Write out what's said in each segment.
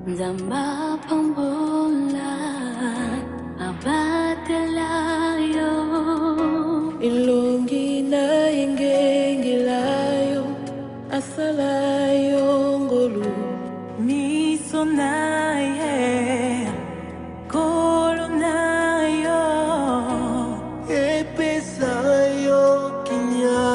Zamba pambola abatelayo ilungi na ingengelayo asalayo ngolu miso naye kolo nayo epesayo kinya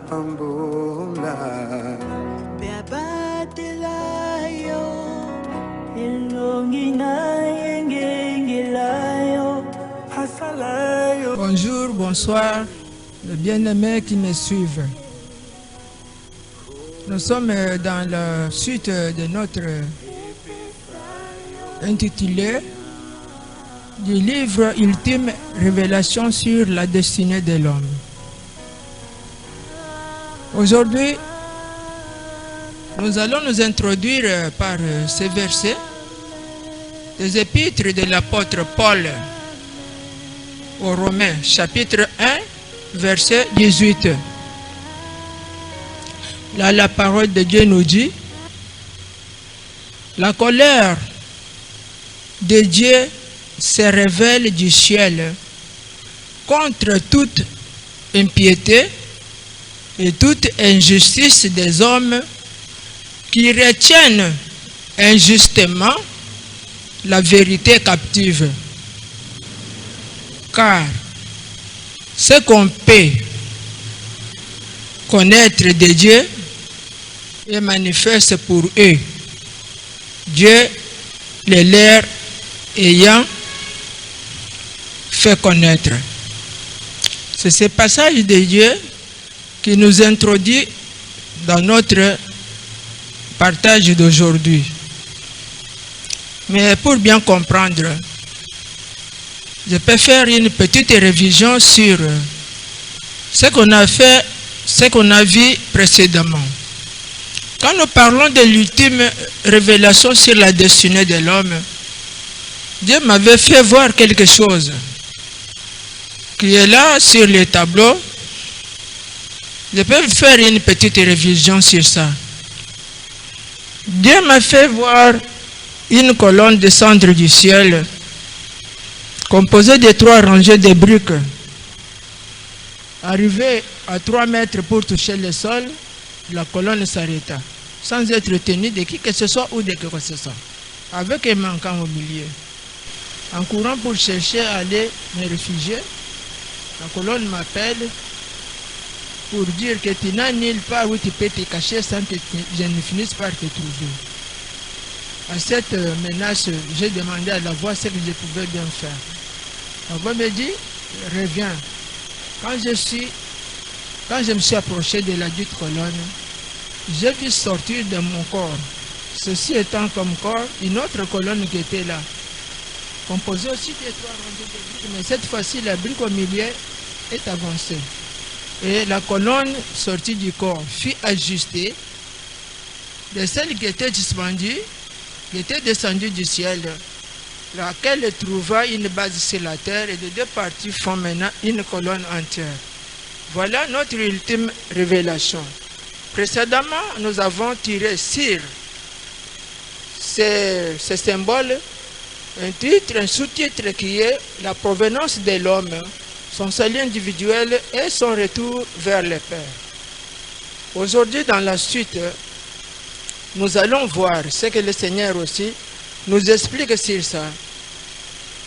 pambola beabatelayo ilongi na yengengelayo hasalayo. Bonjour, bonsoir, les bien-aimés qui me suivent. Nous sommes dans la suite de notre intitulé du livre Ultime Révélation sur la destinée de l'homme. Aujourd'hui, nous allons nous introduire par ces versets des épîtres de l'apôtre Paul aux Romains, chapitre 1, verset 18. Là, la parole de Dieu nous dit: la colère de Dieu se révèle du ciel contre toute impiété et toute injustice des hommes qui retiennent injustement la vérité captive. Car ce qu'on peut connaître de Dieu est manifeste pour eux, Dieu les leur ayant fait connaître. C'est ce passage de Dieu qui nous introduit dans notre partage d'aujourd'hui. Mais pour bien comprendre, je peux faire une petite révision sur ce qu'on a fait, ce qu'on a vu précédemment. Quand nous parlons de l'ultime révélation sur la destinée de l'homme, Dieu m'avait fait voir quelque chose qui est là sur les tableaux. Je peux faire une petite révision sur ça. Dieu m'a fait voir une colonne descendre du ciel, composée de 3 rangées de briques. Arrivée à 3 mètres pour toucher le sol, la colonne s'arrêta, sans être tenue de qui que ce soit ou de quoi que ce soit, avec un manquant au milieu. En courant pour chercher à aller me réfugier, la colonne m'appelle pour dire que tu n'as nulle part où tu peux te cacher sans que je ne finisse par te trouver. À cette menace, j'ai demandé à la voix ce que je pouvais bien faire. La voix me dit: reviens. Quand je me suis approché de la dite colonne, j'ai vu sortir de mon corps, ceci étant comme corps, une autre colonne qui était là, composée aussi de 3 rangées de briques, mais cette fois-ci, la brique au milieu est avancée. Et la colonne sortie du corps fut ajustée de celle qui était suspendue, qui était descendue du ciel, laquelle trouva une base sur la terre, et de 2 parties font maintenant une colonne entière. Voilà notre ultime révélation. Précédemment, nous avons tiré sur ce symbole un titre, un sous-titre qui est la provenance de l'homme, son salut individuel et son retour vers le Père. Aujourd'hui, dans la suite, nous allons voir ce que le Seigneur aussi nous explique sur ça.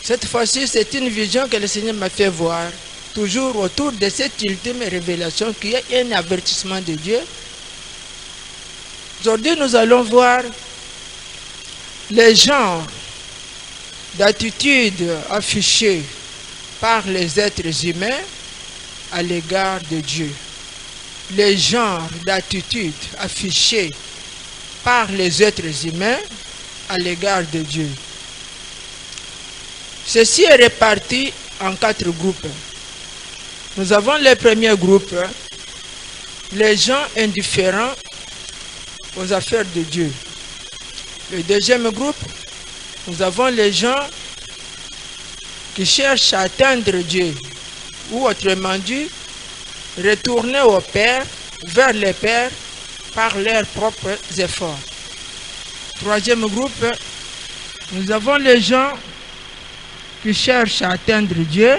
Cette fois-ci, c'est une vision que le Seigneur m'a fait voir, toujours autour de cette ultime révélation qui est un avertissement de Dieu. Aujourd'hui, nous allons voir les genres d'attitudes affichées par les êtres humains à l'égard de Dieu. Les genres d'attitudes affichées par les êtres humains à l'égard de Dieu. Ceci est réparti en 4 groupes. Nous avons le premier groupe, les gens indifférents aux affaires de Dieu. Le deuxième groupe, nous avons les gens qui cherchent à atteindre Dieu, ou autrement dit, retourner au Père, vers le Père, par leurs propres efforts. Troisième groupe, nous avons les gens qui cherchent à atteindre Dieu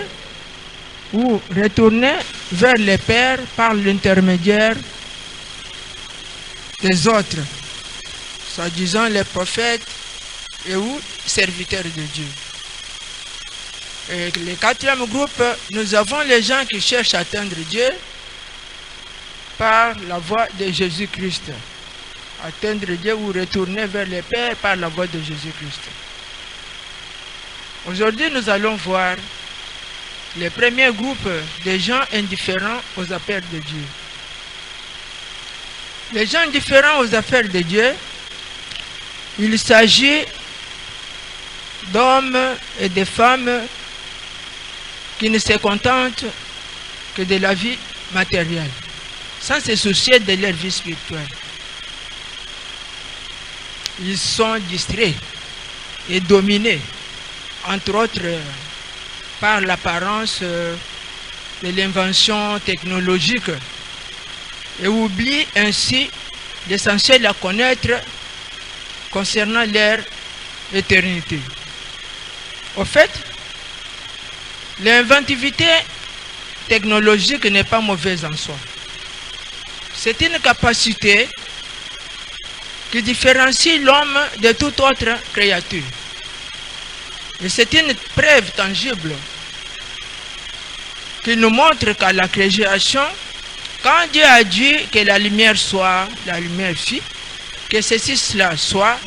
ou retourner vers le Père par l'intermédiaire des autres, soi-disant les prophètes et ou serviteurs de Dieu. Et le quatrième groupe, nous avons les gens qui cherchent à atteindre Dieu par la voie de Jésus-Christ. Atteindre Dieu ou retourner vers le Père par la voie de Jésus-Christ. Aujourd'hui, nous allons voir le premier groupe de gens indifférents aux affaires de Dieu. Les gens indifférents aux affaires de Dieu, il s'agit d'hommes et de femmes qui ne se contentent que de la vie matérielle, sans se soucier de leur vie spirituelle. Ils sont distraits et dominés, entre autres, par l'apparence de l'invention technologique et oublient ainsi l'essentiel à connaître concernant leur éternité. Au fait, l'inventivité technologique n'est pas mauvaise en soi. C'est une capacité qui différencie l'homme de toute autre créature. Et c'est une preuve tangible qui nous montre qu'à la création, quand Dieu a dit que la lumière soit, la lumière fit, que ceci, cela soit,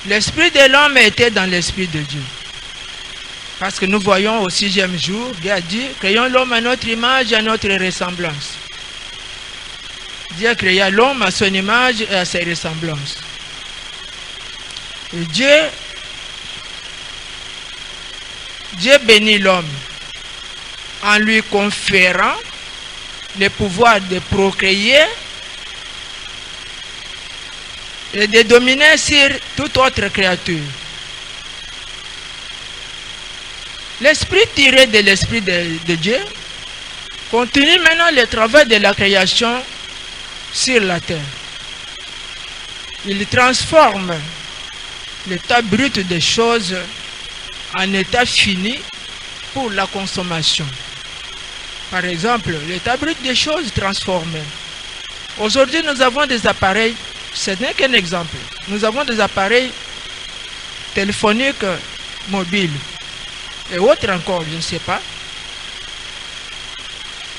l'esprit de l'homme était dans l'esprit de Dieu. Parce que nous voyons au 6e jour, Dieu a dit, créons l'homme à notre image et à notre ressemblance. Dieu créa l'homme à son image et à ses ressemblances. Et Dieu bénit l'homme en lui conférant le pouvoir de procréer et de dominer sur toute autre créature. L'esprit tiré de l'esprit de Dieu continue maintenant le travail de la création sur la terre. Il transforme l'état brut des choses en état fini pour la consommation. Par exemple, l'état brut des choses transformé. Aujourd'hui, nous avons des appareils, ce n'est qu'un exemple. Nous avons des appareils téléphoniques mobiles et autres encore, je ne sais pas.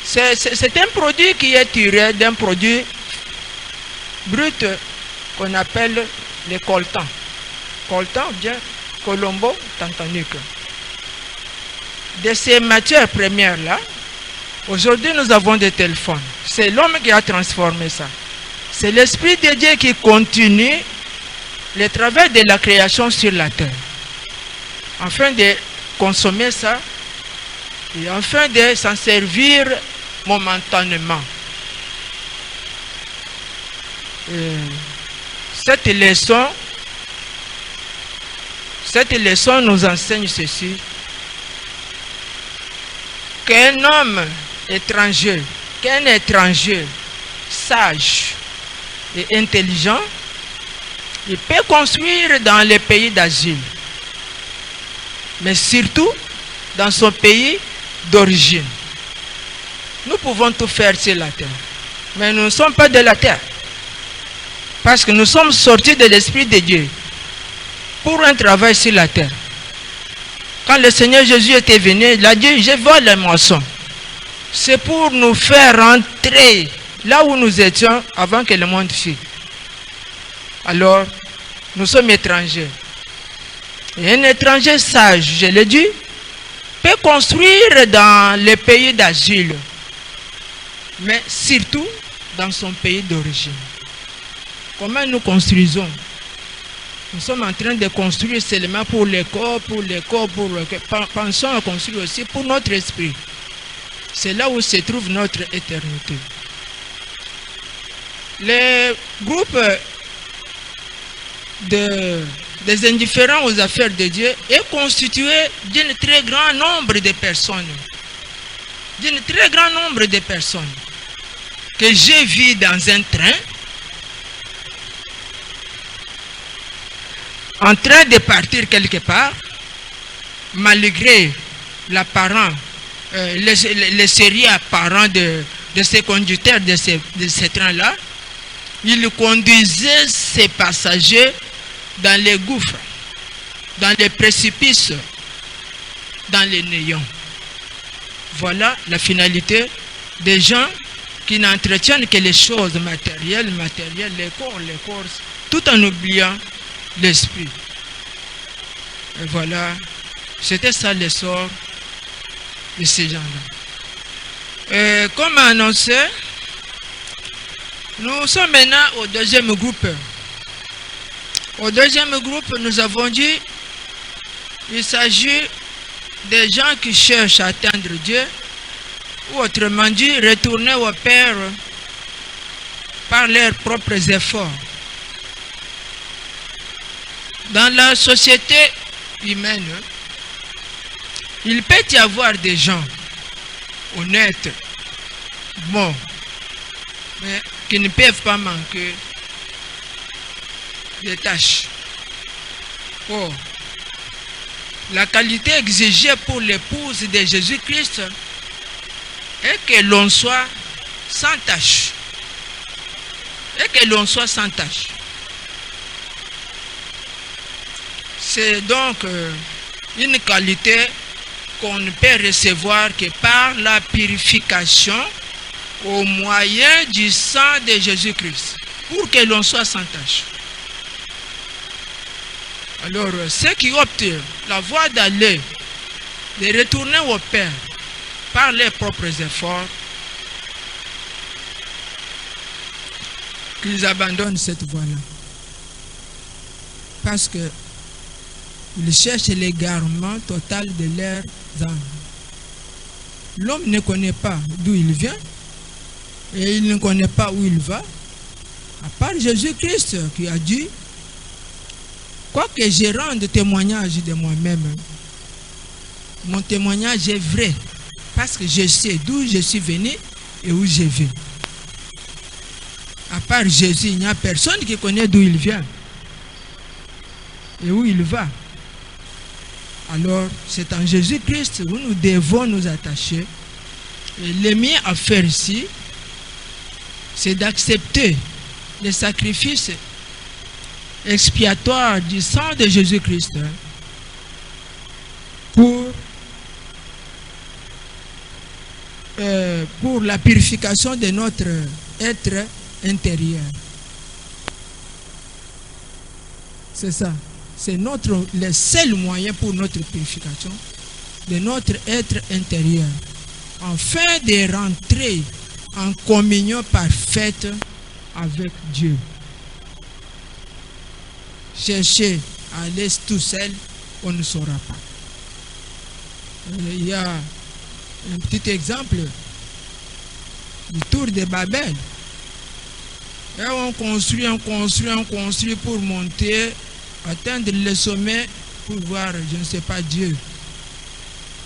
C'est un produit qui est tiré d'un produit brut qu'on appelle le coltan. Coltan ou bien colombo tantanique. De ces matières premières-là, aujourd'hui nous avons des téléphones. C'est l'homme qui a transformé ça. C'est l'Esprit de Dieu qui continue le travail de la création sur la terre. Afin de consommer ça et afin de s'en servir momentanément. Cette leçon nous enseigne ceci, qu'un homme étranger, qu'un étranger sage et intelligent, il peut construire dans les pays d'asile, mais surtout dans son pays d'origine. Nous pouvons tout faire sur la terre, mais nous ne sommes pas de la terre, parce que nous sommes sortis de l'Esprit de Dieu pour un travail sur la terre. Quand le Seigneur Jésus était venu, il a dit, je vois les moissons. C'est pour nous faire rentrer là où nous étions avant que le monde fût. Alors, nous sommes étrangers. Et un étranger sage, je l'ai dit, peut construire dans le pays d'asile, mais surtout dans son pays d'origine. Comment nous construisons? Nous sommes en train de construire seulement pour le corps, Pensons à construire aussi pour notre esprit. C'est là où se trouve notre éternité. Le groupe des indifférents aux affaires de Dieu est constitué d'un très grand nombre de personnes d'un très grand nombre de personnes que j'ai vues dans un train en train de partir quelque part, malgré les sérieux apparents de ces conducteurs de ces trains-là. Ils conduisaient ces passagers dans les gouffres, dans les précipices, dans les néants. Voilà la finalité des gens qui n'entretiennent que les choses matérielles, les corps, tout en oubliant l'esprit. Et voilà, c'était ça l'essor de ces gens-là. Comme annoncé, nous sommes maintenant au deuxième groupe. Au deuxième groupe, nous avons dit il s'agit des gens qui cherchent à atteindre Dieu, ou autrement dit, retourner au Père par leurs propres efforts. Dans la société humaine, il peut y avoir des gens honnêtes, bons, mais qui ne peuvent pas manquer des tâches. Or, la qualité exigée pour l'épouse de Jésus-Christ est que l'on soit sans tâche. C'est donc une qualité qu'on ne peut recevoir que par la purification au moyen du sang de Jésus-Christ, pour que l'on soit sans tâche. Alors, ceux qui optent la voie d'aller, de retourner au Père par leurs propres efforts, qu'ils abandonnent cette voie-là. Parce que ils cherchent l'égarement total de leurs âmes. L'homme ne connaît pas d'où il vient et il ne connaît pas où il va, à part Jésus-Christ qui a dit: quoique je rende témoignage de moi-même, mon témoignage est vrai, parce que je sais d'où je suis venu et où je vais. À part Jésus, il n'y a personne qui connaît d'où il vient et où il va. Alors, c'est en Jésus-Christ où nous devons nous attacher. Et le mien à faire ici, c'est d'accepter le sacrifice expiatoire du sang de Jésus-Christ pour la purification de notre être intérieur. C'est ça. C'est le seul moyen pour notre purification de notre être intérieur, afin de rentrer en communion parfaite avec Dieu. Chercher à aller tout seul, on ne saura pas. Il y a un petit exemple du tour de Babel. Et on construit pour monter, atteindre le sommet pour voir, je ne sais pas, Dieu.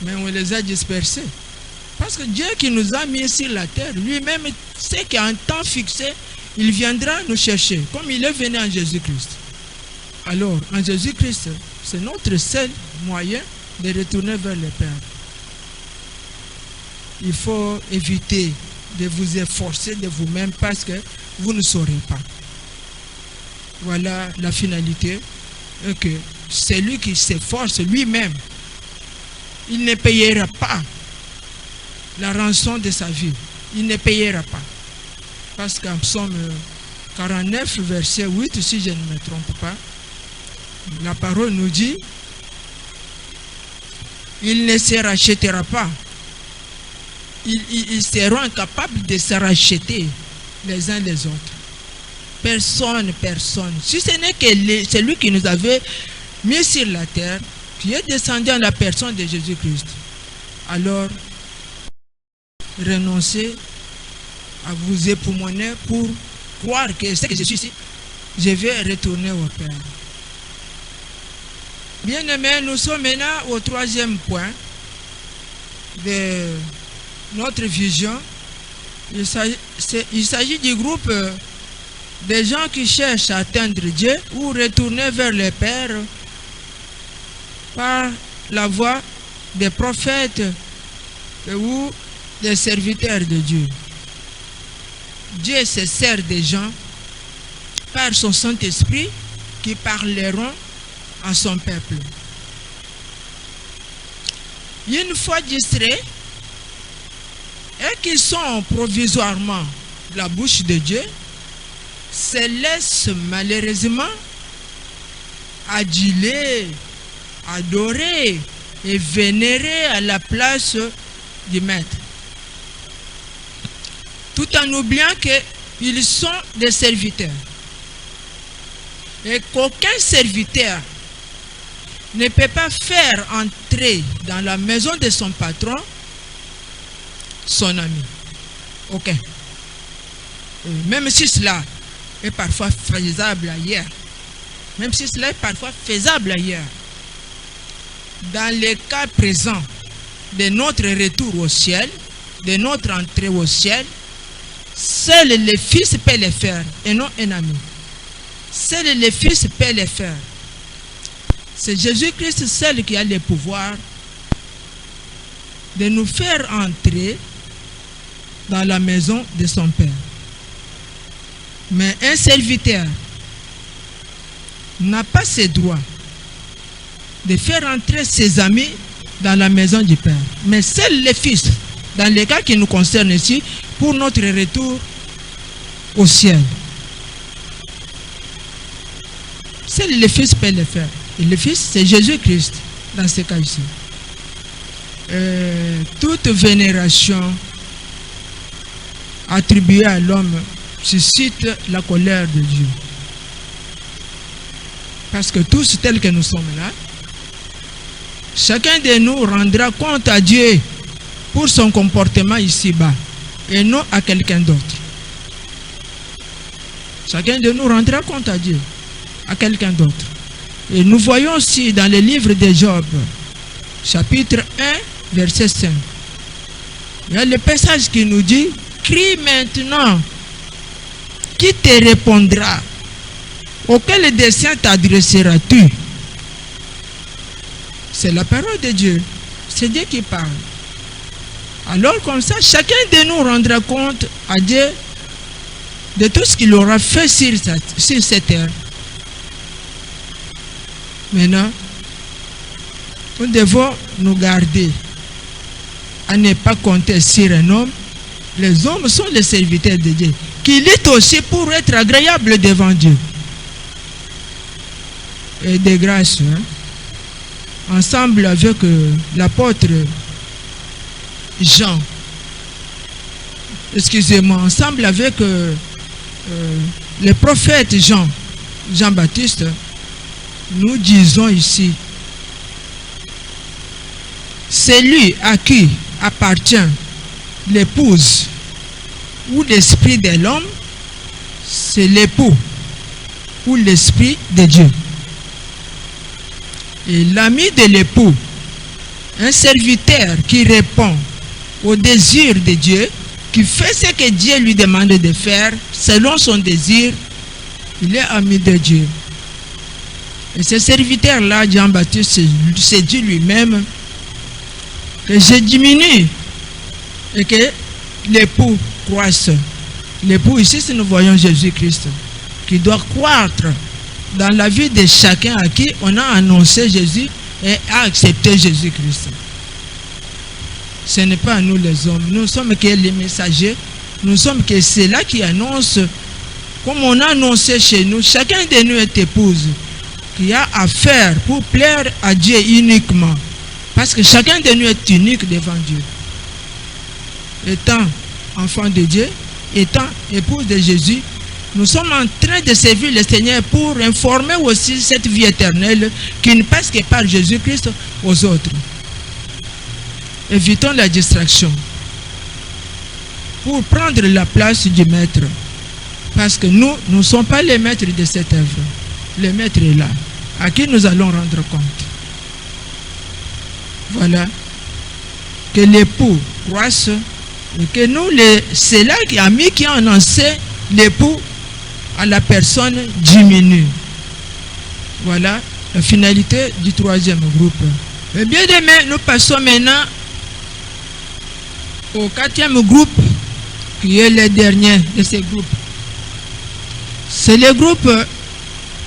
Mais on les a dispersés. Parce que Dieu qui nous a mis sur la terre, lui-même sait qu'à un temps fixé, il viendra nous chercher, comme il est venu en Jésus-Christ. Alors, en Jésus-Christ, c'est notre seul moyen de retourner vers le Père. Il faut éviter de vous efforcer de vous-même parce que vous ne saurez pas. Voilà la finalité. Et que celui qui s'efforce lui-même, il ne payera pas la rançon de sa vie. Il ne payera pas. Parce qu'en Psaume 49, verset 8, si je ne me trompe pas, la parole nous dit: il ne se rachètera pas. Ils seront incapables de se racheter les uns les autres. Personne. Si ce n'est que celui qui nous avait mis sur la terre, qui est descendu en la personne de Jésus-Christ, alors renoncez à vous époumoner pour croire que c'est que je suis ici, je vais retourner au Père. Bien aimés, nous sommes maintenant au troisième point de notre vision, il s'agit du groupe des gens qui cherchent à atteindre Dieu ou retourner vers le Père par la voie des prophètes ou des serviteurs de Dieu. Dieu se sert des gens par son Saint-Esprit qui parleront à son peuple. Une fois distraits et qui sont provisoirement la bouche de Dieu, se laissent malheureusement aduler, adorer et vénérer à la place du Maître, tout en oubliant qu'ils sont des serviteurs et qu'aucun serviteur ne peut pas faire entrer dans la maison de son patron son ami. Aucun. Même si cela est parfois faisable ailleurs. Même si cela est parfois faisable ailleurs. Dans le cas présent de notre retour au ciel, de notre entrée au ciel, seul le Fils peut le faire et non un ami. Seul le Fils peut le faire. C'est Jésus-Christ seul qui a le pouvoir de nous faire entrer dans la maison de son Père. Mais un serviteur n'a pas ce droit de faire entrer ses amis dans la maison du Père. Mais seul le Fils, dans les cas qui nous concernent ici, pour notre retour au ciel. Seul le Fils peut le faire. Et le Fils, c'est Jésus-Christ dans ce cas ici. Toute vénération attribuée à l'homme suscite la colère de Dieu. Parce que tous tels que nous sommes là, chacun de nous rendra compte à Dieu pour son comportement ici-bas et non à quelqu'un d'autre. Chacun de nous rendra compte à Dieu, à quelqu'un d'autre. Et nous voyons aussi dans le livre de Job, chapitre 1, verset 5. Il y a le passage qui nous dit: crie maintenant, qui te répondra? Auquel dessein t'adresseras-tu? C'est la parole de Dieu. C'est Dieu qui parle. Alors comme ça, chacun de nous rendra compte à Dieu de tout ce qu'il aura fait sur cette terre. Maintenant, nous devons nous garder à ne pas compter sur un homme. Les hommes sont les serviteurs de Dieu, qui luttent aussi pour être agréables devant Dieu. Et de grâce, ensemble avec l'apôtre Jean, ensemble avec le prophète Jean-Baptiste, nous disons ici: celui à qui appartient l'épouse ou l'esprit de l'homme, c'est l'époux ou l'esprit de Dieu. Et l'ami de l'époux, un serviteur qui répond au désir de Dieu, qui fait ce que Dieu lui demande de faire selon son désir, il est ami de Dieu. Et ce serviteur-là, Jean-Baptiste, s'est dit lui-même que je diminue et que l'époux croisse. L'époux ici, si nous voyons Jésus-Christ, qui doit croître dans la vie de chacun à qui on a annoncé Jésus et a accepté Jésus-Christ. Ce n'est pas nous les hommes, nous sommes que les messagers, nous sommes que ceux-là qui annoncent, comme on a annoncé chez nous, chacun de nous est épouse, qui a à faire pour plaire à Dieu uniquement. Parce que chacun de nous est unique devant Dieu. Étant enfant de Dieu, étant épouse de Jésus, nous sommes en train de servir le Seigneur pour informer aussi cette vie éternelle qui ne passe que par Jésus-Christ aux autres. Évitons la distraction pour prendre la place du Maître. Parce que nous ne sommes pas les maîtres de cette œuvre. Le Maître est là, à qui nous allons rendre compte. Voilà. Que l'époux croisse Et que nous, c'est là qu'il y a mis qui en sait l'époux à la personne diminue. Voilà la finalité du troisième groupe. Et bien aimé, nous passons maintenant au quatrième groupe, qui est le dernier de ces groupes. C'est le groupe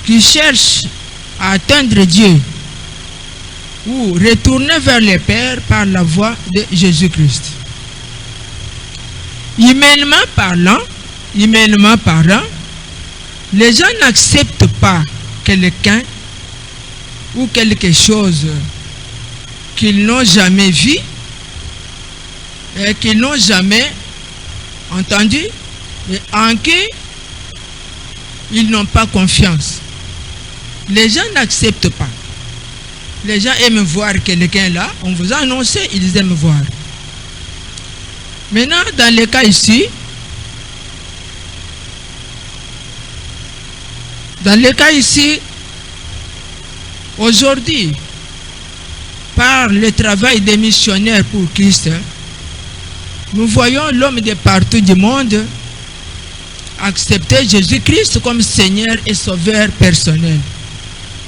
qui cherche à atteindre Dieu ou retourner vers le Père par la voie de Jésus-Christ. Humainement parlant, les gens n'acceptent pas quelqu'un ou quelque chose qu'ils n'ont jamais vu et qu'ils n'ont jamais entendu et en qui ils n'ont pas confiance. Les gens n'acceptent pas. Les gens aiment voir quelqu'un là, on vous a annoncé, ils aiment voir. Maintenant, dans le cas ici, aujourd'hui, par le travail des missionnaires pour Christ, nous voyons l'homme de partout du monde accepter Jésus-Christ comme Seigneur et Sauveur personnel.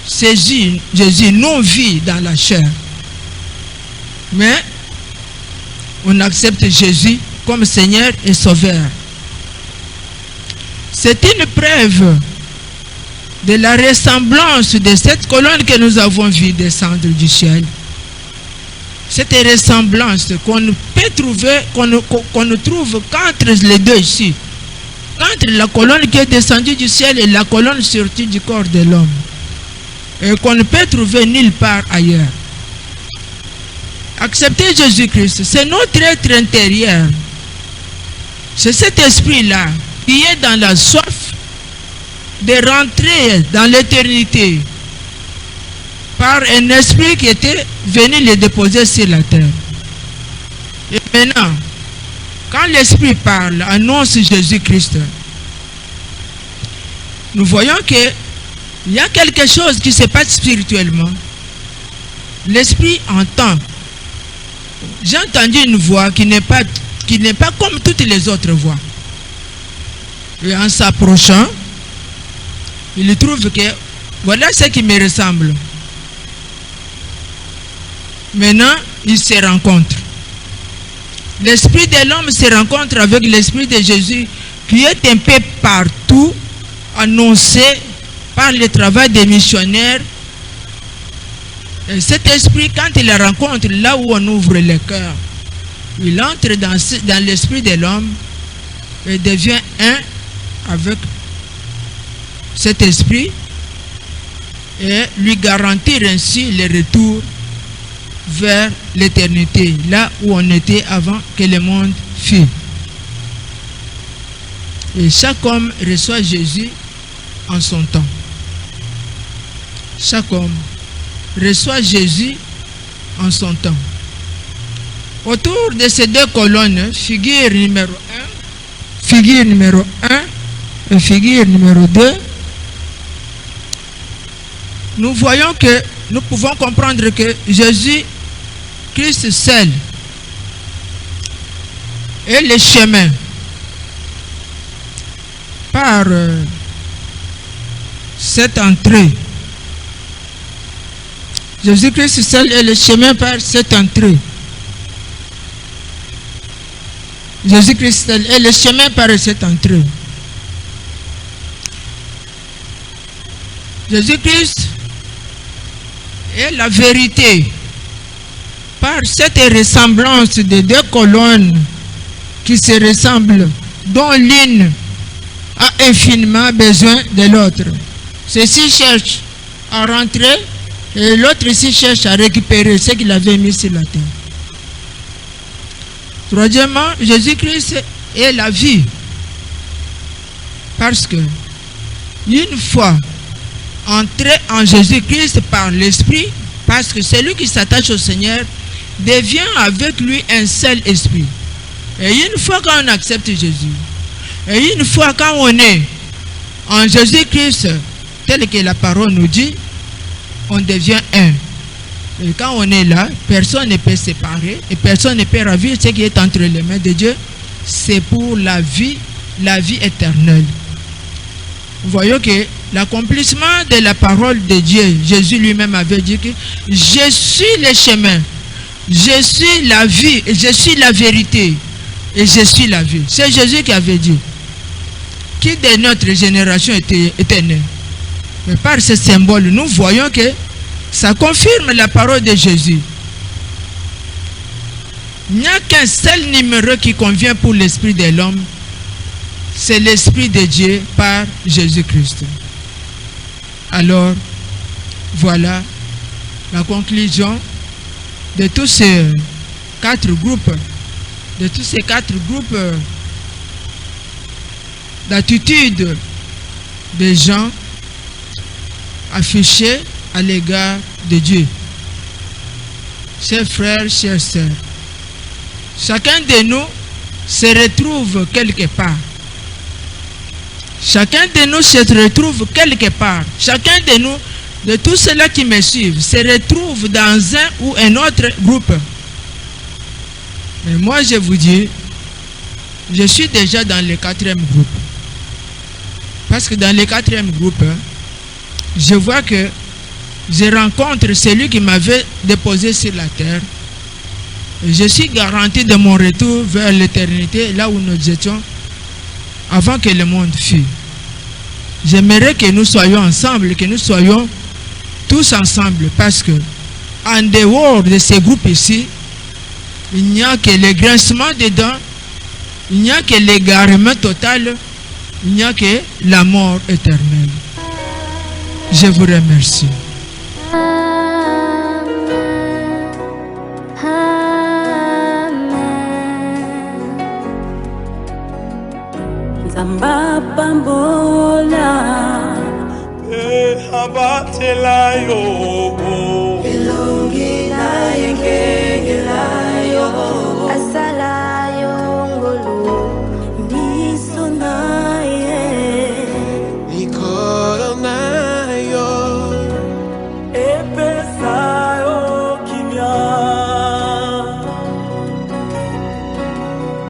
Jésus non vit dans la chair, mais on accepte Jésus comme Seigneur et Sauveur. C'est une preuve de la ressemblance de cette colonne que nous avons vue descendre du ciel. Cette ressemblance qu'on peut trouver, qu'on ne trouve qu'entre les deux ici, entre la colonne qui est descendue du ciel et la colonne sortie du corps de l'homme, et qu'on ne peut trouver nulle part ailleurs. Accepter Jésus-Christ, c'est notre être intérieur. C'est cet esprit-là qui est dans la soif de rentrer dans l'éternité par un esprit qui était venu le déposer sur la terre. Et maintenant, quand l'esprit parle, annonce Jésus-Christ, nous voyons qu'il y a quelque chose qui se passe spirituellement. L'esprit entend. J'ai entendu une voix qui n'est pas comme toutes les autres voix. Et en s'approchant, il trouve que voilà ce qui me ressemble. Maintenant, ils se rencontrent. L'esprit de l'homme se rencontre avec l'esprit de Jésus qui est un peu partout annoncé par le travail des missionnaires. Et cet esprit, quand il la rencontre, là où on ouvre le cœur, il entre dans l'esprit de l'homme et devient un avec cet esprit et lui garantir ainsi le retour vers l'éternité, là où on était avant que le monde fût. Et chaque homme reçoit Jésus en son temps. Chaque homme reçoit Jésus en son temps. Autour de ces deux colonnes, figure numéro 1 et figure numéro 2, nous voyons que nous pouvons comprendre que Jésus-Christ seul est le chemin par cette entrée. Jésus-Christ seul est le chemin par cette entrée. Jésus-Christ seul est le chemin par cette entrée. Jésus-Christ est la vérité par cette ressemblance de deux colonnes qui se ressemblent, dont l'une a infiniment besoin de l'autre. Ceci cherche à rentrer et l'autre ici cherche à récupérer ce qu'il avait mis sur la terre. Troisièmement, Jésus-Christ est la vie. Parce que une fois entré en Jésus-Christ par l'Esprit, parce que celui qui s'attache au Seigneur devient avec lui un seul esprit. Et une fois qu'on accepte Jésus, et une fois quand on est en Jésus-Christ, tel que la parole nous dit, on devient un. Et quand on est là, personne ne peut séparer et personne ne peut ravir ce qui est entre les mains de Dieu. C'est pour la vie éternelle. Voyons que l'accomplissement de la parole de Dieu, Jésus lui-même avait dit que je suis le chemin, je suis la vie, et je suis la vérité, et je suis la vie. C'est Jésus qui avait dit. Qui de notre génération était né? Mais par ce symbole, nous voyons que ça confirme la parole de Jésus. Il n'y a qu'un seul numéro qui convient pour l'esprit de l'homme. C'est l'esprit de Dieu par Jésus-Christ. Alors, voilà la conclusion de tous ces quatre groupes, d'attitude des gens affichés à l'égard de Dieu. Chers frères, chères sœurs, chacun de nous se retrouve quelque part. Chacun de nous se retrouve quelque part. Chacun de nous, de tous ceux-là qui me suivent, se retrouve dans un ou un autre groupe. Mais moi, je vous dis, je suis déjà dans le quatrième groupe. Parce que dans le quatrième groupe, je vois que je rencontre celui qui m'avait déposé sur la terre. Et je suis garanti de mon retour vers l'éternité, là où nous étions avant que le monde fût. J'aimerais que nous soyons ensemble, que nous soyons tous ensemble, parce que en dehors de ces groupes ici, il n'y a que le grincement des dents, il n'y a que l'égarement total, il n'y a que la mort éternelle. Je vous remercie. Zamba bambola abatela yo ilungi na yengengela